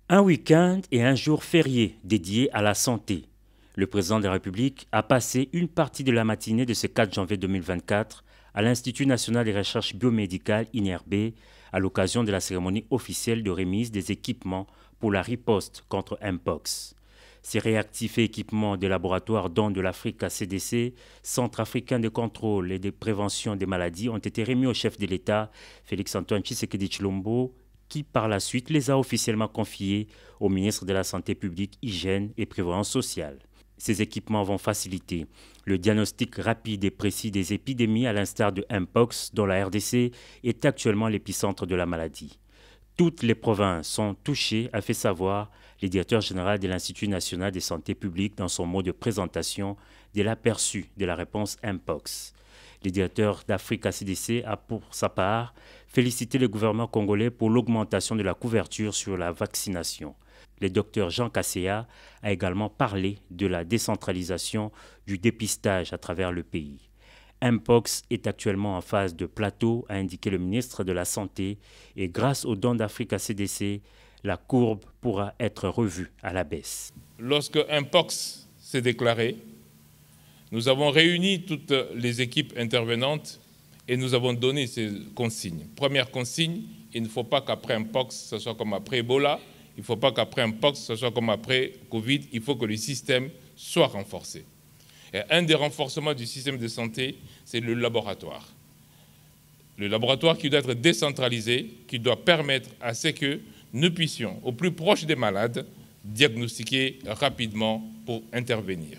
Un week-end et un jour férié dédié à la santé. Le président de la République a passé une partie de la matinée de ce 4 janvier 2024 à l'Institut national des recherches biomédicales INRB à l'occasion de la cérémonie officielle de remise des équipements pour la riposte contre Mpox. Ces réactifs et équipements des laboratoires dons de l'Afrique à CDC, Centre africain de contrôle et de prévention des maladies, ont été remis au chef de l'État, Félix-Antoine Tshisekedi Tshilombo, qui par la suite les a officiellement confiés au ministre de la Santé publique, Hygiène et Prévoyance sociale. Ces équipements vont faciliter le diagnostic rapide et précis des épidémies à l'instar de Mpox, dont la RDC est actuellement l'épicentre de la maladie. Toutes les provinces sont touchées, a fait savoir le directeur général de l'Institut national de santé publique dans son mot de présentation de l'aperçu de la réponse Mpox. Le directeur d'Africa CDC a pour sa part félicité le gouvernement congolais pour l'augmentation de la couverture sur la vaccination. Le docteur Jean Kasséa a également parlé de la décentralisation du dépistage à travers le pays. Mpox est actuellement en phase de plateau, a indiqué le ministre de la Santé, et grâce aux dons d'Africa CDC, la courbe pourra être revue à la baisse. Lorsque Mpox s'est déclaré, nous avons réuni toutes les équipes intervenantes et nous avons donné ces consignes. Première consigne, il ne faut pas qu'après Mpox, ce soit comme après Ebola, il ne faut pas qu'après Mpox, ce soit comme après Covid, il faut que le système soit renforcé. Et un des renforcements du système de santé, c'est le laboratoire. Le laboratoire qui doit être décentralisé, qui doit permettre à ce que nous puissions, au plus proche des malades, diagnostiquer rapidement pour intervenir.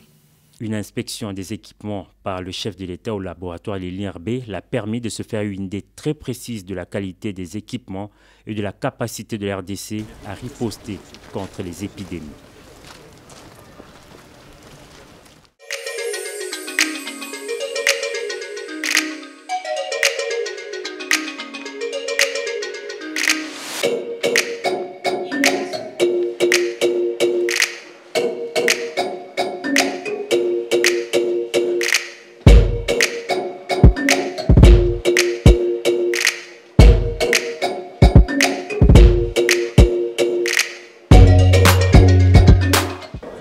Une inspection des équipements par le chef de l'État au laboratoire de l'INRB l'a permis de se faire une idée très précise de la qualité des équipements et de la capacité de la RDC à riposter contre les épidémies.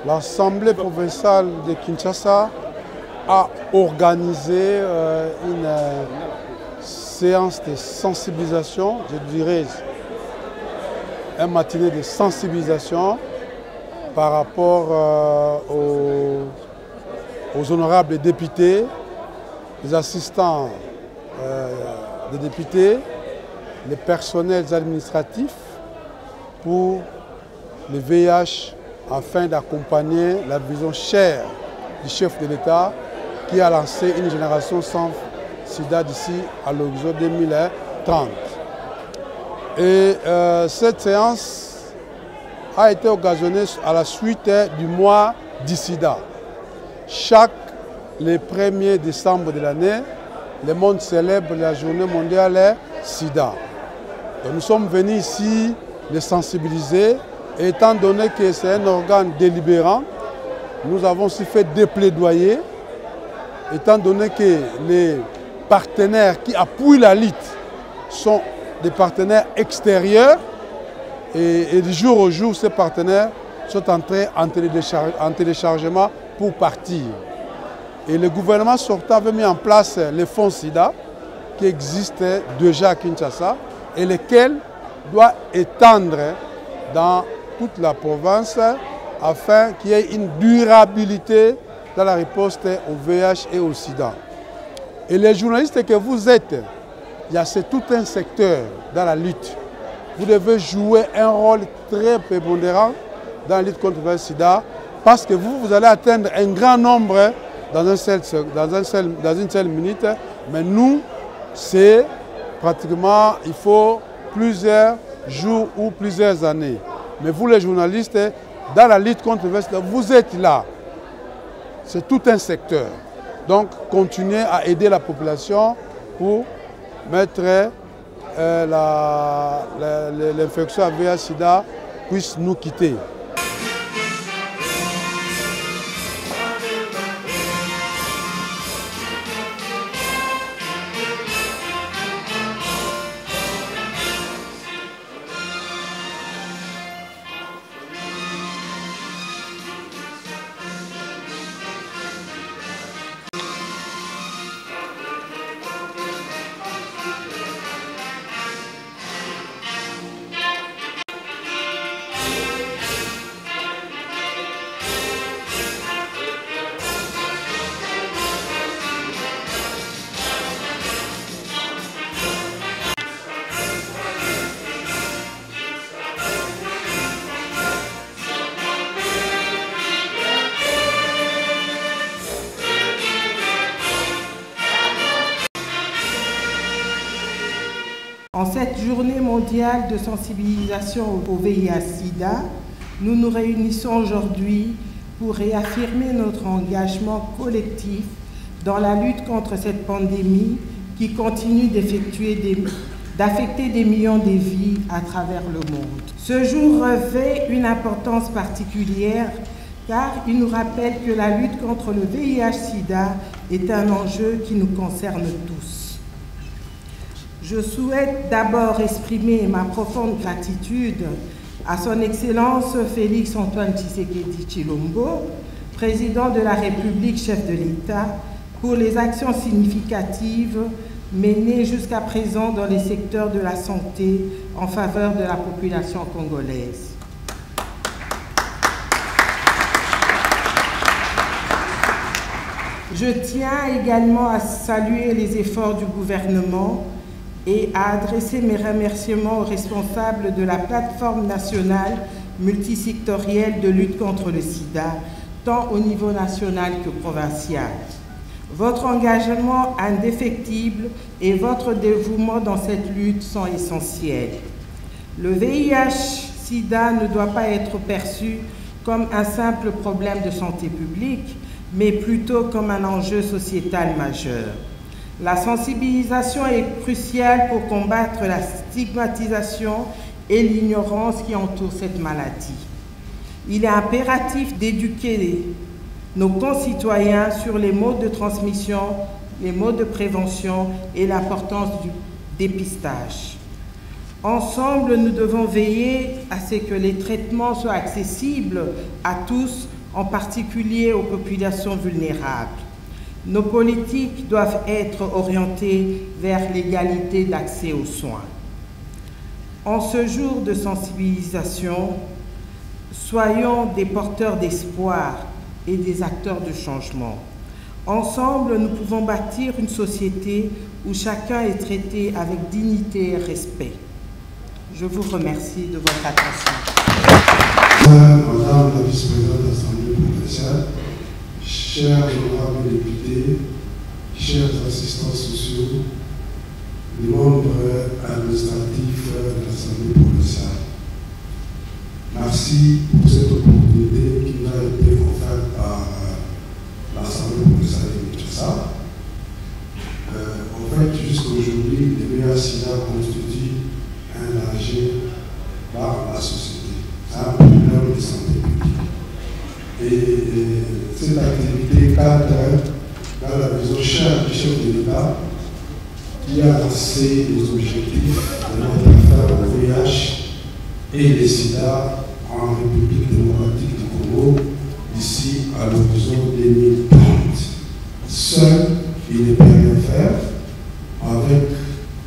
L'Assemblée provinciale de Kinshasa a organisé une séance de sensibilisation, je dirais un matinée de sensibilisation par rapport aux honorables députés, les assistants des députés, les personnels administratifs pour le VIH afin d'accompagner la vision chère du chef de l'État qui a lancé une génération sans sida d'ici à l'horizon 2030. Et cette séance a été occasionnée à la suite du mois du sida. Le 1er décembre de l'année, le monde célèbre la journée mondiale sida. Et nous sommes venus ici les sensibiliser. Et étant donné que c'est un organe délibérant, nous avons aussi fait des plaidoyers, étant donné que les partenaires qui appuient la lutte sont des partenaires extérieurs et du jour au jour, ces partenaires sont entrés en téléchargement pour partir. Et le gouvernement sortant avait mis en place les fonds SIDA qui existent déjà à Kinshasa et lesquels doivent étendre dans toute la province afin qu'il y ait une durabilité dans la riposte au VIH et au sida. Et les journalistes que vous êtes, c'est tout un secteur dans la lutte. Vous devez jouer un rôle très prépondérant dans la lutte contre le sida parce que vous allez atteindre un grand nombre dans une seule minute. Mais nous, c'est pratiquement, il faut plusieurs jours ou plusieurs années. Mais vous les journalistes, dans la lutte contre le sida, vous êtes là. C'est tout un secteur. Donc, continuez à aider la population pour mettre l'infection à VIH-Sida puisse nous quitter. cette journée mondiale de sensibilisation au VIH-Sida, nous nous réunissons aujourd'hui pour réaffirmer notre engagement collectif dans la lutte contre cette pandémie qui continue d'affecter des millions de vies à travers le monde. Ce jour revêt une importance particulière car il nous rappelle que la lutte contre le VIH-Sida est un enjeu qui nous concerne tous. Je souhaite d'abord exprimer ma profonde gratitude à son Excellence Félix Antoine Tshisekedi Tshilombo, président de la République, chef de l'État, pour les actions significatives menées jusqu'à présent dans les secteurs de la santé en faveur de la population congolaise. Je tiens également à saluer les efforts du gouvernement et à adresser mes remerciements aux responsables de la plateforme nationale multisectorielle de lutte contre le sida, tant au niveau national que provincial. Votre engagement indéfectible et votre dévouement dans cette lutte sont essentiels. Le VIH-Sida ne doit pas être perçu comme un simple problème de santé publique, mais plutôt comme un enjeu sociétal majeur. La sensibilisation est cruciale pour combattre la stigmatisation et l'ignorance qui entourent cette maladie. Il est impératif d'éduquer nos concitoyens sur les modes de transmission, les modes de prévention et l'importance du dépistage. Ensemble, nous devons veiller à ce que les traitements soient accessibles à tous, en particulier aux populations vulnérables. Nos politiques doivent être orientées vers l'égalité d'accès aux soins. En ce jour de sensibilisation, soyons des porteurs d'espoir et des acteurs de changement. Ensemble, nous pouvons bâtir une société où chacun est traité avec dignité et respect. Je vous remercie de votre attention. Madame la vice-présidente de l'Assemblée provinciale, chers honorables députés, chers assistants sociaux, les membres administratifs de l'Assemblée provinciale, merci pour cette opportunité qui nous a été offerte par l'Assemblée provinciale de Kinshasa. En fait, jusqu'à aujourd'hui, le VIH-Sida constitue un danger par la société. C'est un problème de santé publique. Et cette activité cadre dans la vision chère du chef de l'État qui a lancé les objectifs de notre affaire au VIH et le SIDA en République démocratique du Congo d'ici à l'horizon 2030. Seul, il ne peut rien faire avec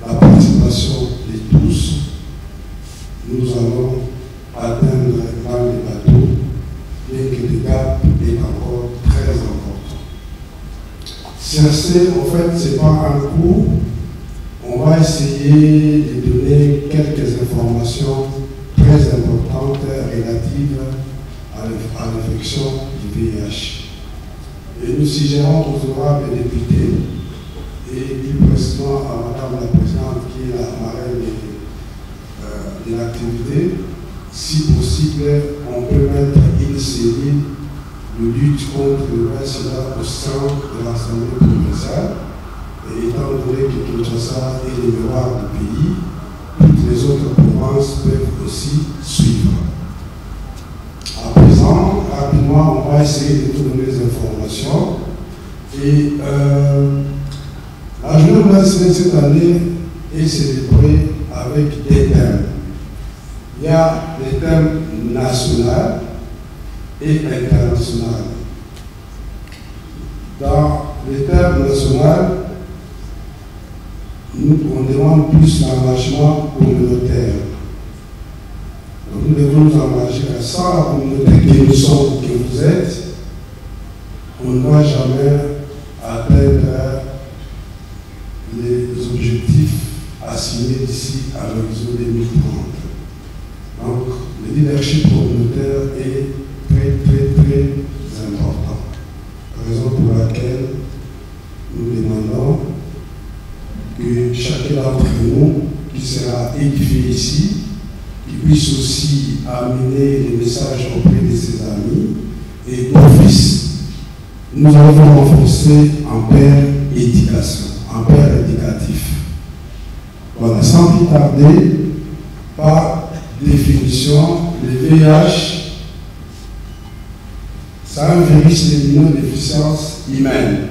la participation de tous. Nous allons atteindre dans les bateaux, bien que le gap est encore très important. CRC, en fait, ce n'est pas un cours. On va essayer de donner quelques informations très importantes relatives à l'infection du VIH. Et nous suggérons aux honorables députés et plus précisément à Madame la Présidente qui est la marraine de l'activité, si possible, on peut mettre une série de lutte contre le VIH-Sida au sein de l'Assemblée provinciale. Et étant donné que Kinshasa est le miroir du pays, toutes les autres provinces peuvent aussi suivre. À présent, rapidement, on va essayer de vous donner les informations. Et la journée de cette année est célébrée avec des thèmes. Il y a des thèmes nationaux et internationaux. Dans les thèmes nationaux, on demande plus l'engagement communautaire. Donc, nous devons nous engager sans la communauté que nous sommes, que vous êtes, on ne doit jamais atteindre les objectifs assignés d'ici à l'horizon 2030. Donc, le leadership communautaire est très, très, très important. Raison pour laquelle nous demandons que chacun d'entre nous qui sera ici, qu'il puisse aussi amener les messages auprès de ses amis. Et d'office, nous avons renforcé en père éducation, en père éducatif. Voilà, sans plus tarder, par définition, le VIH, c'est un virus d'immunodéficience humaine.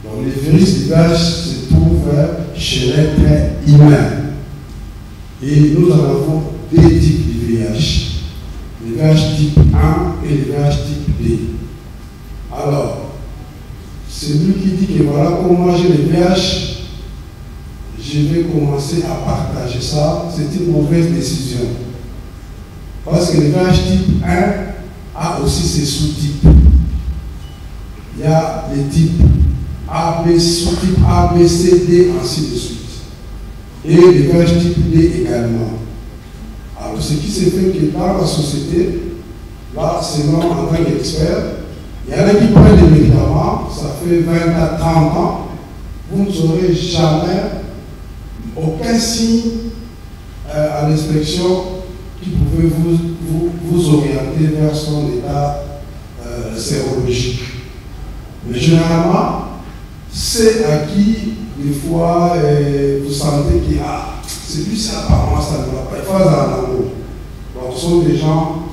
Donc, le virus du VIH se trouve chez l'être humain. Et nous en avons deux types de VIH. Le VIH type 1 et le VIH type 2. Alors, celui qui dit que voilà, comme moi j'ai le VIH, je vais commencer à partager ça, c'est une mauvaise décision. Parce que le VIH type 1 a aussi ses sous-types. Il y a les types A, B, sous-types A, B, C, D, ainsi de suite. Et le VIH type D également. Alors, ce qui se fait que dans la société, là, c'est moi en tant qu'expert, il y en a qui prennent des médicaments, ça fait 20 à 30 ans, vous n'aurez jamais aucun signe à l'inspection qui pouvait vous orienter vers son état sérologique. Mais généralement, c'est à qui, des fois, vous sentez que c'est plus ça, apparemment, ça ne va pas. Il faut avoir un amour. Donc, ce sont des gens,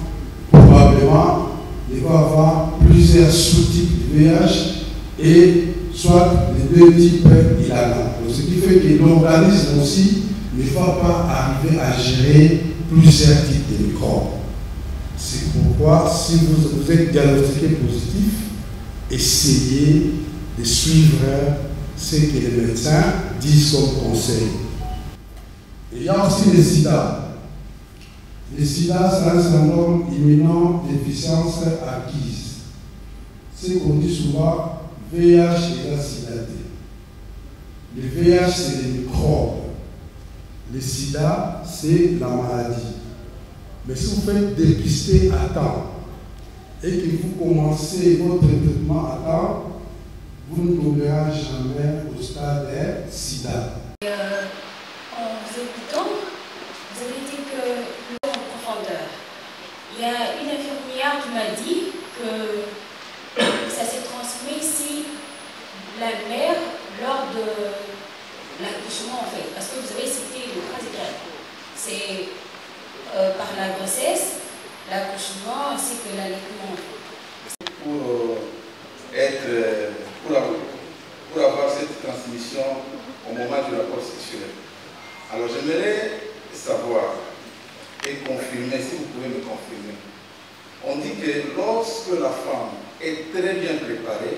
probablement, il va avoir plusieurs sous-types de VIH et soit les deux types il en a. Donc, ce qui fait que l'organisme aussi ne va pas arriver à gérer plusieurs types de microbes. C'est pourquoi, si vous êtes diagnostiqué positif, essayez de suivre ce que les médecins disent comme conseil. Il y a aussi le sida. Le sida, c'est un syndrome immunodéficience acquise. Ce qu'on dit souvent, VIH et la sida. Le VIH, c'est les microbes. Le sida, c'est la maladie. Mais si vous faites dépister à temps et que vous commencez votre traitement à temps, vous ne tomberez jamais au stade de sida. En vous écoutant, vous avez dit que l'eau en profondeur. Il y a une infirmière qui m'a dit que ça s'est transmis si la mère, lors de l'accouchement en fait, parce que vous avez cité le trois étapes. C'est par la grossesse, l'accouchement ainsi que l'allaitement. Pour avoir cette transmission au moment du rapport sexuel. Alors j'aimerais savoir et confirmer, si vous pouvez me confirmer. On dit que lorsque la femme est très bien préparée,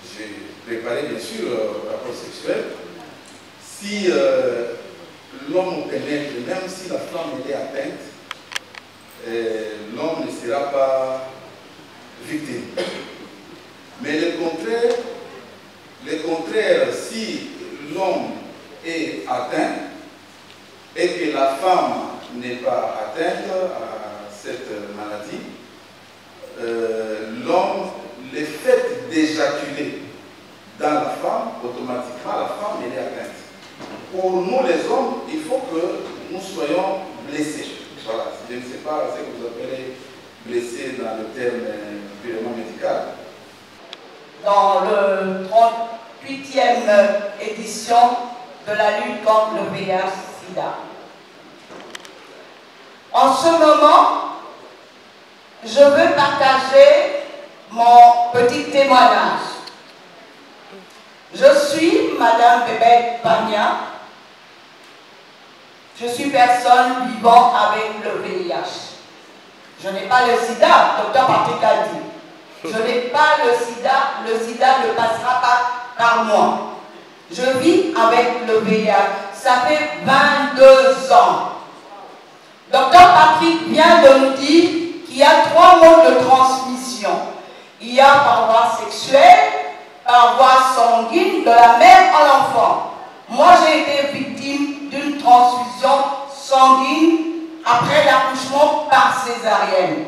j'ai préparé bien sûr le rapport sexuel, si l'homme pénètre, même si la femme est atteinte, l'homme ne sera pas victime. Mais le contraire, si l'homme est atteint et que la femme n'est pas atteinte à cette maladie, l'homme, le fait d'éjaculer dans la femme, automatiquement la femme elle est atteinte. Pour nous les hommes, il faut que nous soyons blessés. Voilà, je ne sais pas ce que vous appelez blessé dans le terme purement médical. Dans le 38e édition de la lutte contre le VIH-Sida. En ce moment, je veux partager mon petit témoignage. Je suis Madame Bébé Pagna. Je suis personne vivant avec le VIH. Je n'ai pas le sida, docteur Patrick a dit. Je n'ai pas le sida ne passera pas par moi. Je vis avec le VIH, ça fait 22 ans. Docteur Patrick vient de nous dire qu'il y a 3 modes de transmission. Il y a par voie sexuelle, par voie sanguine, de la mère à l'enfant. Moi, j'ai été victime d'une transfusion sanguine après l'accouchement par césarienne.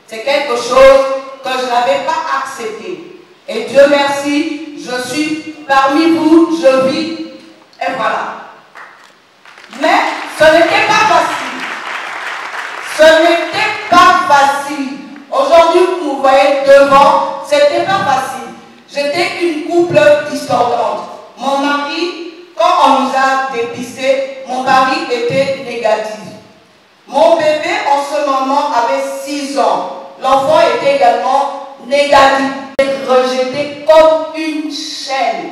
C'est quelque chose que je n'avais pas accepté. Et Dieu merci, je suis parmi vous, je vis, et voilà. Mais ce Ce n'était pas facile. Ce n'était pas facile. Aujourd'hui, vous me voyez devant, ce n'était pas facile. J'étais une couple discordante. Mon mari, quand on nous a dépisté, mon mari était négatif. Mon bébé, en ce moment, avait 6 ans. L'enfant était également négatif. Rejeté comme une chaîne.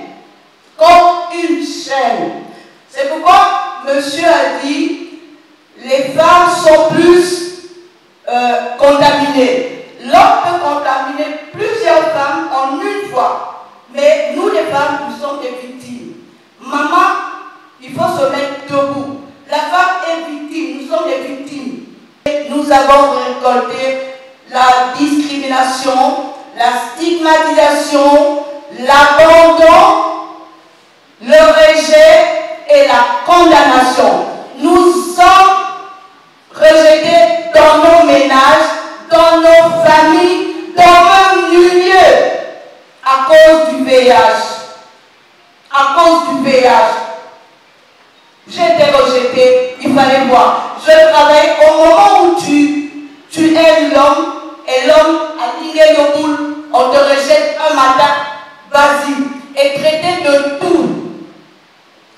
Comme une chaîne. C'est pourquoi monsieur a dit, les femmes sont plus contaminées. L'homme peut contaminer plusieurs femmes en une fois. Mais nous, les femmes, nous sommes des victimes. Maman, il faut se mettre debout. La femme est victime, nous sommes des victimes. Nous avons récolté la discrimination, la stigmatisation, l'abandon, le rejet et la condamnation. Nous sommes rejetés dans nos ménages, dans nos familles, dans nos milieux, à cause du VIH. À cause du VIH. J'ai été rejetée, il fallait voir. Je travaille au moment où tu aimes l'homme, et l'homme a ligné le boule, on te rejette un matin, vas-y, et traité de tout.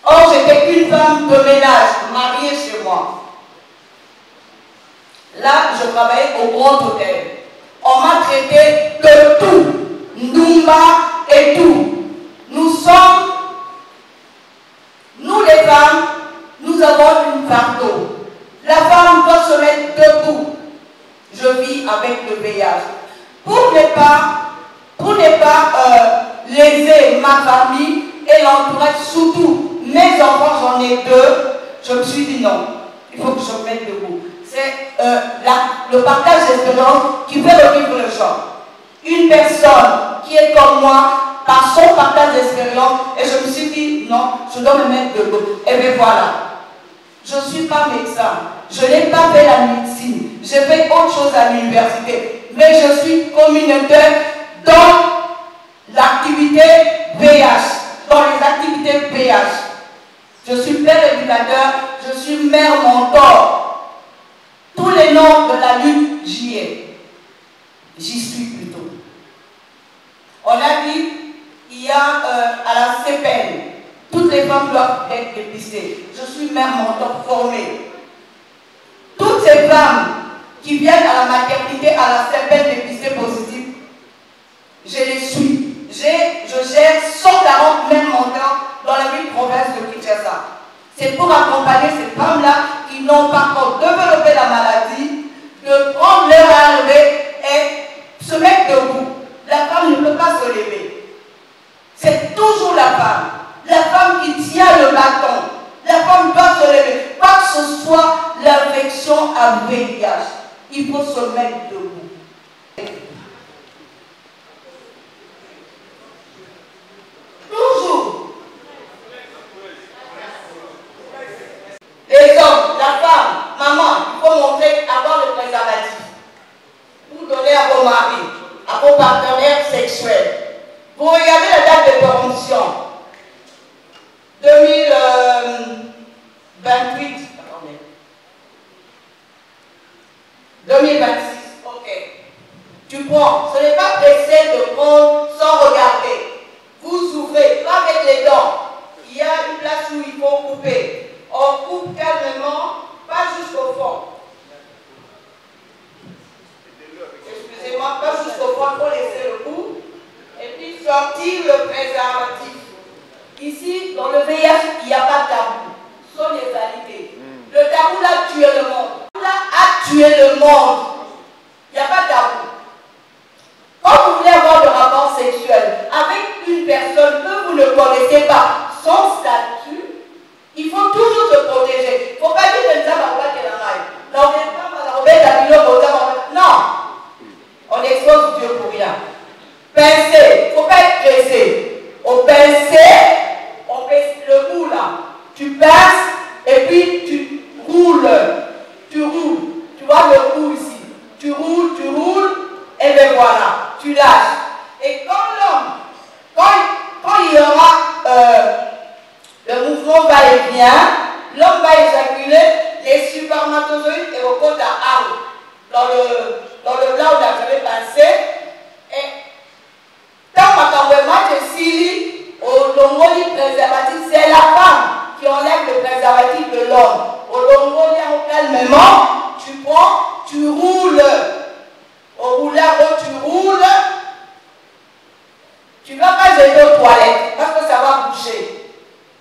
Or, j'étais une femme de ménage, mariée chez moi. Là, je travaillais au Grand Hôtel. On m'a traité de tout, Ndumba et tout. Nous les femmes, nous avons une fardeau. La femme doit se mettre debout. Je vis avec le VIH. Pour ne pas léser ma famille et l'entourage, surtout mes enfants, j'en ai 2, je me suis dit non, il faut que je me mette debout. C'est le partage d'expérience qui fait revivre le champ. Une personne qui est comme moi, par son partage d'expérience, et je me suis dit non, je dois me mettre debout. Et bien voilà. Je ne suis pas médecin, je n'ai pas fait la médecine, j'ai fait autre chose à l'université, mais je suis communautaire dans l'activité VIH, dans les activités VIH. Je suis père éducateur, je suis mère mentor. Tous les noms de la lutte, j'y ai. J'y suis plutôt. On a dit, il y a à la CPN, toutes les femmes doivent être dépistées. Je suis mère mentor formée. Toutes ces femmes qui viennent à la maternité, à la CPN dépistées positives, je les suis. Je gère 140 mères mentors dans la ville province de Kinshasa. C'est pour accompagner ces femmes-là qui n'ont pas encore développé la maladie, de prendre leur arrivée et se mettre debout. La femme ne peut pas se lever. C'est toujours la femme qui tient le bâton. La femme doit se lever. Pas que ce soit l'infection à VIH. Il faut se mettre debout. Toujours. Les hommes, la femme, maman, il faut montrer, avoir le préservatif. Pour donner à vos maris, à vos partenaires sexuels. Vous regardez la date de péremption. 2028. Attendez. 2026. Ok. Tu prends. Ce n'est pas pressé de prendre sans regarder. Vous ouvrez, pas avec les dents. Il y a une place où il faut couper. On coupe calmement, pas jusqu'au fond. Excusez-moi, pas jusqu'au fond, il faut laisser le bout. Et puis sortir le préservatif. Ici, dans le VIH, il n'y a pas de tabou. Ce sont les réalités. Le tabou là a tué le monde. Là a tué le monde. Il n'y a pas de tabou. Quand vous voulez avoir de rapport sexuel avec une personne que vous ne connaissez pas, son statut, il faut toujours se protéger. Il ne faut pas dire que nous avons non. On expose Dieu pour rien. Pincer, il ne faut pas être pressé. Au pincer, on pince le bout là. Tu pinces et puis tu roules. Tu roules. Tu vois le bout ici. et au côte à Arles, dans le là où on avait passé. Et tant qu'à je suis au Longoli préservatif, c'est la femme qui enlève le préservatif de l'homme. Au Longoli, calmement, tu prends, tu roules. Au rouleur, tu roules. Tu ne vas pas jeter aux toilettes parce que ça va boucher.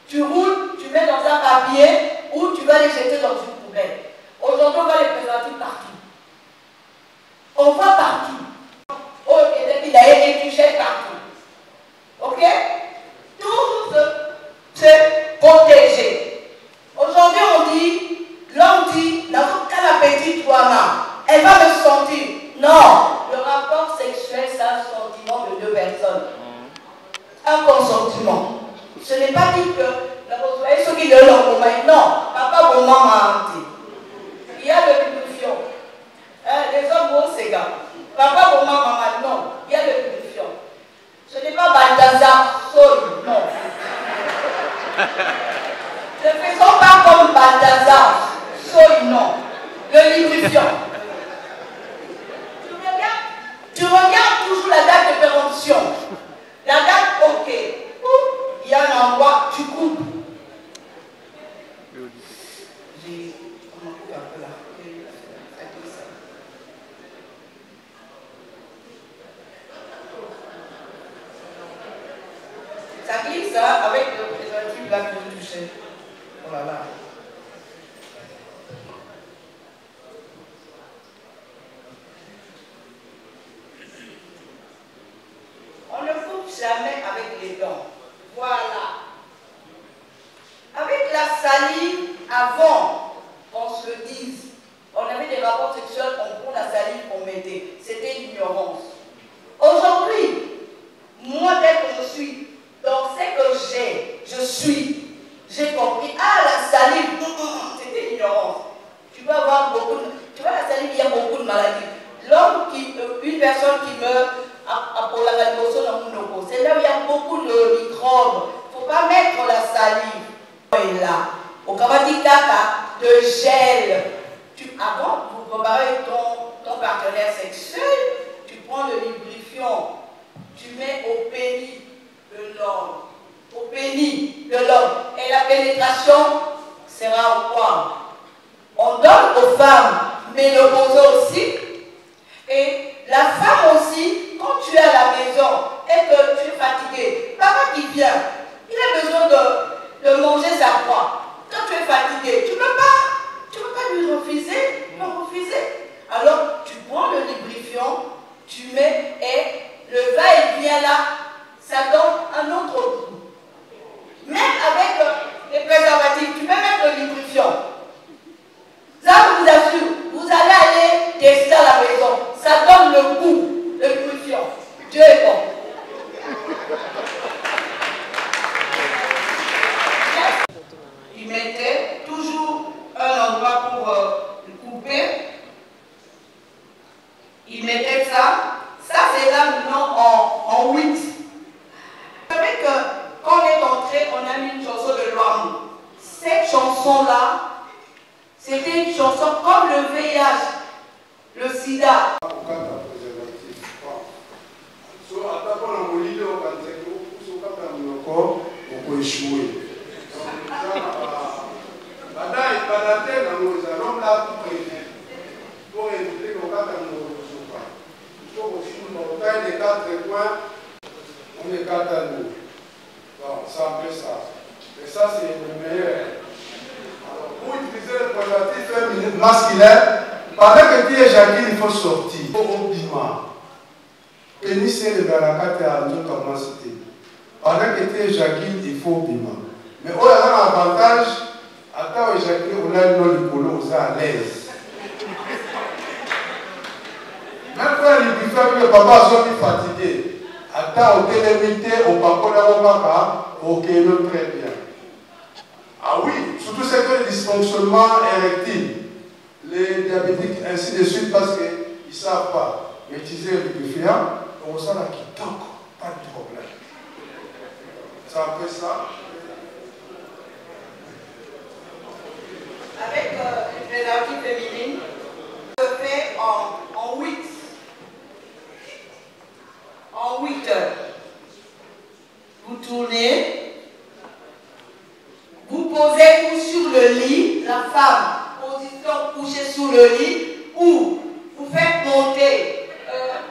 Tu roules, tu mets dans un papier ou tu vas les jeter dans une poubelle. Aujourd'hui, on va les présenter partout. On va partout. Oh, et tu jettes partout. Ok? Tout se protéger. Aujourd'hui, on dit, l'homme dit, dans la petite Touana, elle va me sentir. Non, le rapport sexuel, c'est un sentiment de deux personnes. Un consentement. Ce n'est pas dit que vous voyez ceux qui donnent leur moment. Non, papa, maman m'a dit. Il y a le lubrifiant. Les hommes vont s'égarer. Papa, maman, maman, non. Il y a le lubrifiant. Ce n'est pas Balthazar, Saul, non. Ne faisons pas comme Balthazar, Saul, non. Le lubrifiant. Tu regardes toujours la date de péremption. La date, ok. Il y a un endroit, tu coupes. Ça glisse hein, avec le préservatif là que vous touchez. Voilà. On ne coupe jamais avec les dents. Voilà. Avec la salive, avant qu'on se le dise, on avait des rapports sexuels, on prend la salive qu'on mettait. C'était l'ignorance. Aujourd'hui, moi, tel que je suis, dans ce que j'ai compris. Ah, la salive, c'était l'ignorance. Tu vas avoir beaucoup de... Tu vois, la salive, il y a beaucoup de maladies. Une personne qui meurt pour la radiation dans mon locaux, c'est là où il y a beaucoup de microbes. Il ne faut pas mettre la salive. Et là, au Kamatikaka, de gel. Avant, pour préparer ton partenaire sexuel, tu prends le lubrifiant, tu mets au pénis de l'homme. Au pénis de l'homme. Et la pénétration sera au quoi? On donne aux femmes, mais le bozo aussi. Et la femme aussi, quand tu es à la maison et que tu es fatigué, papa qui vient, il a besoin de manger sa proie. Quand tu es fatigué, tu ne peux pas lui refuser, Alors tu prends le lubrifiant, tu mets et le va-et-vient là, ça donne un autre goût. Même avec les préservatifs, tu peux mettre le lubrifiant. Ça, je vous assure, vous allez aller tester à la maison. Ça donne le goût, le lubrifiant. Dieu est bon. Il mettait toujours un endroit pour couper. Il mettait ça. Ça, c'est là maintenant en 8. Vous savez que quand on est entré, on a mis une chanson de Luambo. Cette chanson-là, c'était une chanson comme le VIH, le sida. On est 4 à nous. Donc, c'est un peu ça. Et ça, c'est le meilleur. Alors, pour utiliser le préservatif masculin, pendant que tu éjacules, il faut sortir. Il faut au bima. Pénis et le barakate à nous comme c'était. Pendant que tu éjacules, il faut au bima. Mais on a un avantage, à temps éjaculer, on a une polo, on est à l'aise. Même quand il dit que le papa soit fatigué, attends, au télémité, au papa, ok, très bien. Ah oui, surtout c'est que le dysfonctionnement érectile, les diabétiques, ainsi de suite, parce qu'ils ne savent pas utiliser le lubrifiant, on sent là qui tanque, pas de problème. C'est un peu ça. Avec les préservatifs féminines, femme, position couchée sous le lit, ou vous faites monter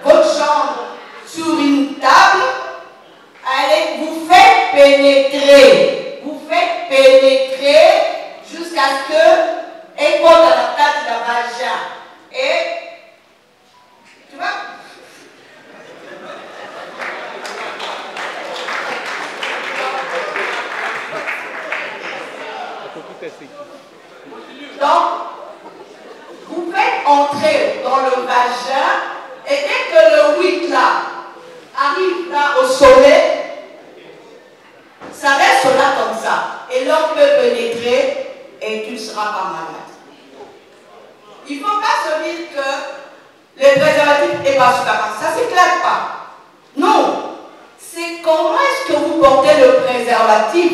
votre chambre sur une table, allez, vous faites pénétrer jusqu'à ce que elle compte à la place de la vagin. Et tu vois? Donc, vous faites entrer dans le vagin et dès que le 8 là arrive là au sommet, ça reste là comme ça. Et l'homme peut pénétrer et tu ne seras pas malade. Il ne faut pas se dire que le préservatif est pas suffisant. Ça ne s'éclate pas. Non. C'est comment est-ce que vous portez le préservatif?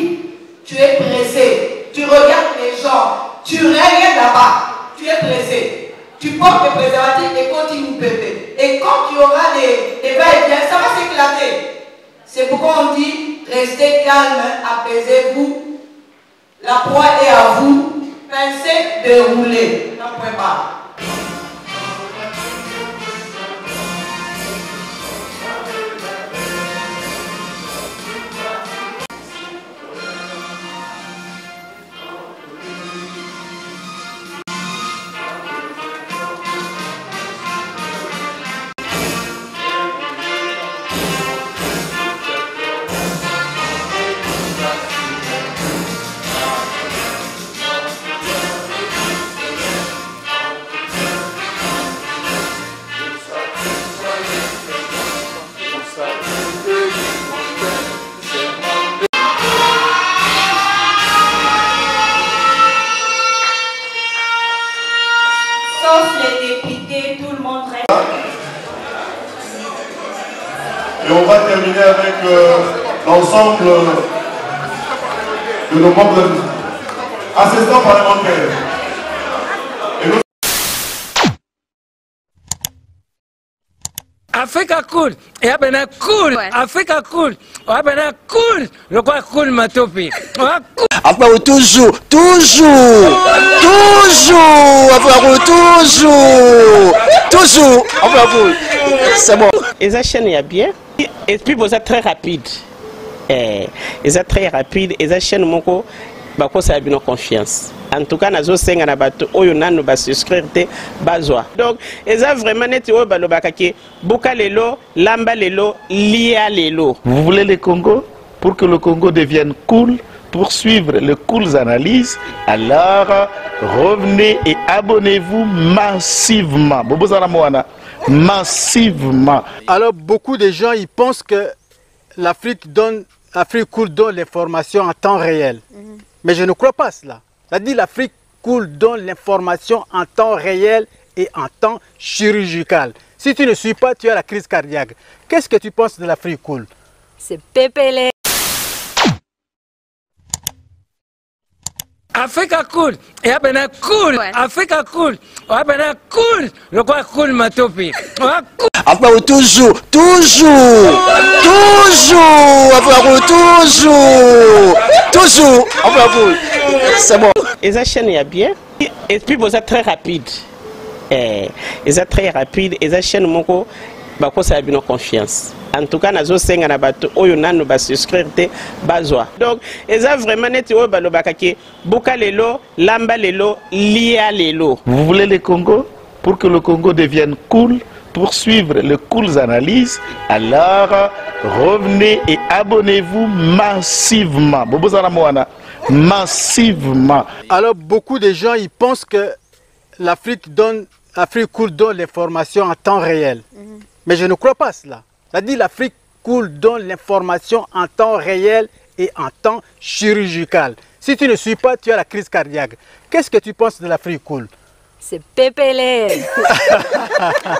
Tu es pressé. Tu regardes les gens. Tu règles là-bas. Tu es pressé. Tu portes le préservatif et continue bébé. Et quand il y aura des va-et-vient, ça va s'éclater. C'est pourquoi on dit restez calme, apaisez-vous. La proie est à vous. Pincez, déroulez. N'en pouvez pas. Et on va terminer avec l'ensemble de nos membres assistants parlementaires. Africa cool, et abena cool, Africa cool, abena cool, le quoi cool matopi. Après toujours, après c'est bon. Et ça chaîne est bien, et puis vous êtes très rapide. Et ça très rapide, et ça chaîne moko, bah quoi ça a bien confiance. En tout cas, nazo senga na bato oyo nanu ba souscrire te bazwa. Donc, eza vraiment neti oyo balobaka ke boka lelo, lamba lelo, lia lelo. Vous voulez le Congo? Pour que le Congo devienne cool, pour suivre les cools analyses, alors revenez et abonnez-vous massivement. Massivement. Alors beaucoup de gens ils pensent que l'Afrique cool donne l'information en temps réel. Mais je ne crois pas cela. C'est-à-dire l'Afrique cool donne l'information en temps réel et en temps chirurgical. Si tu ne suis pas, tu as la crise cardiaque. Qu'est-ce que tu penses de l'Afrique cool? C'est pépélé. Africa cool, et abena cool, Africa cool, abena cool, le quoi cool matopi. Après toujours, après c'est bon. Et ça chaîne est bien, et puis vous êtes très rapide. Et ça très rapide, et ça chaîne moko, bah quoi ça a bien confiance. En tout cas, nazo senga na bato oyo nanu ba souscrire te bazwa. Donc, eza vraiment neti oyo balobaka ke boka lelo, lamba lelo, lia lelo. Vous voulez le Congo? Pour que le Congo devienne cool, pour suivre les cools analyses, alors revenez et abonnez-vous massivement. Massivement. Alors beaucoup de gens ils pensent que l'Afrique cool donne l'information en temps réel. Mais je ne crois pas cela. C'est-à-dire l'Afrique cool donne l'information en temps réel et en temps chirurgical. Si tu ne suis pas, tu as la crise cardiaque. Qu'est-ce que tu penses de l'Afrique cool? C'est pépélé.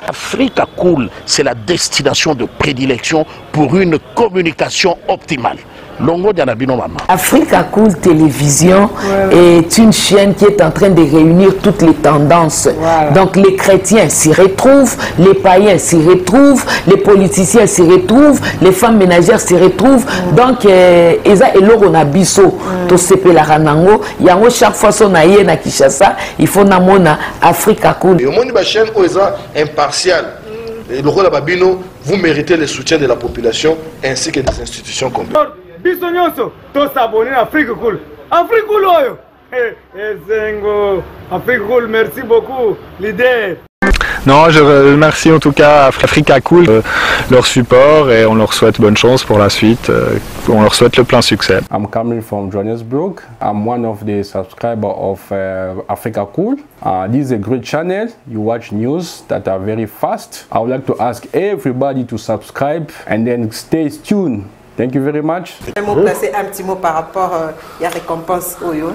Africa Cool, c'est la destination de prédilection pour une communication optimale. longo Dianabino Mama. Africa Cool Télévision est une chaîne qui est en train de réunir toutes les tendances. Donc les chrétiens s'y retrouvent, les païens s'y retrouvent, les politiciens s'y retrouvent, les femmes ménagères s'y retrouvent. Donc Eza Eloro na biso to sepela ranango yango chaque fois son aye na Kinshasa il faut namona Africa Cool. Et au monde ba chaîne Eza impartial. Et le rôle de Babino, vous méritez le soutien de la population ainsi que des institutions comme Bisognoso, tous s'abonner à Africa Cool. Africa Cool, oyo. Zengo, Africa Cool, merci beaucoup, l'idée. Non, je remercie en tout cas Africa Cool, leur support et on leur souhaite bonne chance pour la suite. On leur souhaite le plein succès. I'm coming from Johannesburg. I'm one of the subscribers of Africa Cool. This is a great channel. You watch news that are very fast. I would like to ask everybody to subscribe and then stay tuned. Thank you very much. Placer un petit mot par rapport à la récompense Oyo.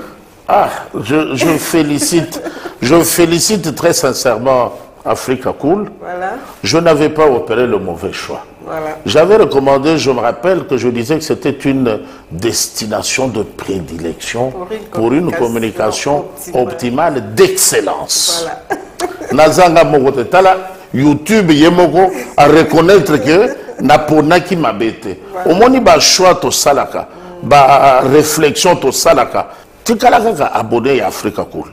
Ah, je félicite très sincèrement Africa Cool. Voilà. Je n'avais pas opéré le mauvais choix. Voilà. J'avais recommandé, je me rappelle que je disais que c'était une destination de prédilection pour une communication optimale d'excellence. Voilà. Nazanga Mogotala, YouTube Yemoko à reconnaître que Napona qui m'a bêté. Au moins, il choix to salaka, ba réflexion to salaka. Tikalaka abonné à Africa Cool.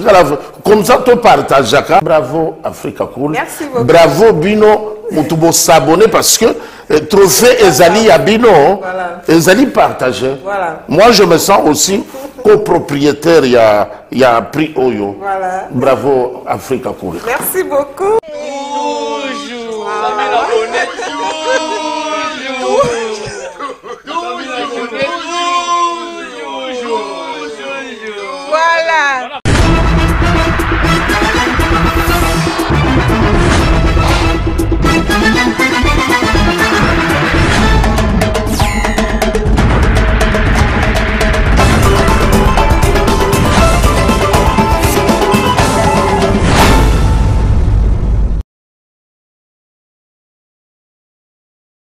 Voilà. Comme ça, tu partages. Bravo Africa Cool. Merci beaucoup. Bravo Bino. Mutubo s'abonner parce que trophée Ezali à Bino. Voilà. Ezali partagé. Voilà. Moi, je me sens aussi copropriétaire. Il y a prix Oyo. Voilà. Bravo Africa Cool. Merci beaucoup. Toujours.